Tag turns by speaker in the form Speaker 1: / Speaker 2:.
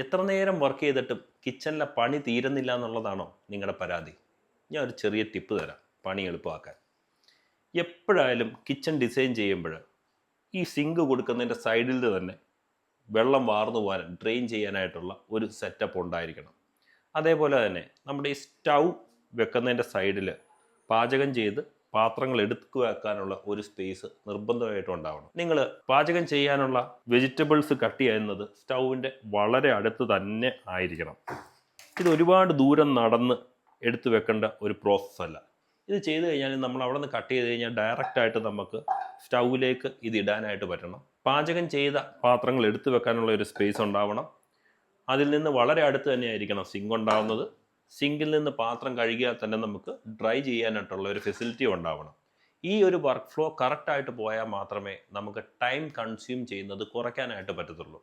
Speaker 1: എത്ര നേരം വർക്ക് ചെയ്തിട്ടും കിച്ചണിലെ പണി തീരുന്നില്ല എന്നുള്ളതാണോ നിങ്ങളുടെ പരാതി? ഞാൻ ഒരു ചെറിയ ടിപ്പ് തരാം പണി എളുപ്പമാക്കാൻ. എപ്പോഴായാലും കിച്ചൺ ഡിസൈൻ ചെയ്യുമ്പോൾ ഈ സിങ്ക് കൊടുക്കുന്നതിൻ്റെ സൈഡിൽ തന്നെ വെള്ളം വാർന്നു പോകാൻ ഡ്രെയിൻ ചെയ്യാനായിട്ടുള്ള ഒരു സെറ്റപ്പ് ഉണ്ടായിരിക്കണം. അതേപോലെ തന്നെ നമ്മുടെ ഈ സ്റ്റൗ വെക്കുന്നതിൻ്റെ സൈഡിൽ പാചകം ചെയ്ത് പാത്രങ്ങൾ എടുത്തു വെക്കാനുള്ള ഒരു സ്പേസ് നിർബന്ധമായിട്ടും ഉണ്ടാവണം. നിങ്ങൾ പാചകം ചെയ്യാനുള്ള വെജിറ്റബിൾസ് കട്ട് ചെയ്യുന്നത് സ്റ്റൗവിൻ്റെ വളരെ അടുത്ത് തന്നെ ആയിരിക്കണം. ഇത് ഒരുപാട് ദൂരം നടന്ന് എടുത്തു വെക്കേണ്ട ഒരു പ്രോസസ്സല്ല. ഇത് ചെയ്ത് കഴിഞ്ഞാൽ നമ്മൾ അവിടെ നിന്ന് കട്ട് ചെയ്ത് കഴിഞ്ഞാൽ ഡയറക്റ്റായിട്ട് നമുക്ക് സ്റ്റൗവിലേക്ക് ഇത് ഇടാനായിട്ട് പറ്റണം. പാചകം ചെയ്ത പാത്രങ്ങൾ എടുത്തു വെക്കാനുള്ള ഒരു സ്പേസ് ഉണ്ടാവണം. അതിൽ നിന്ന് വളരെ അടുത്ത് തന്നെ ആയിരിക്കണം സിങ്ക് ഉണ്ടാവുന്നത്. സിങ്കിൽ നിന്ന് പാത്രം കഴുകിയാൽ തന്നെ നമുക്ക് ഡ്രൈ ചെയ്യാനായിട്ടുള്ള ഒരു ഫെസിലിറ്റി ഉണ്ടാവണം. ഈ ഒരു വർക്ക് ഫ്ലോ കറക്റ്റായിട്ട് പോയാൽ മാത്രമേ നമുക്ക് ടൈം കൺസ്യൂം ചെയ്യുന്നത് കുറയ്ക്കാനായിട്ട് പറ്റത്തുള്ളൂ.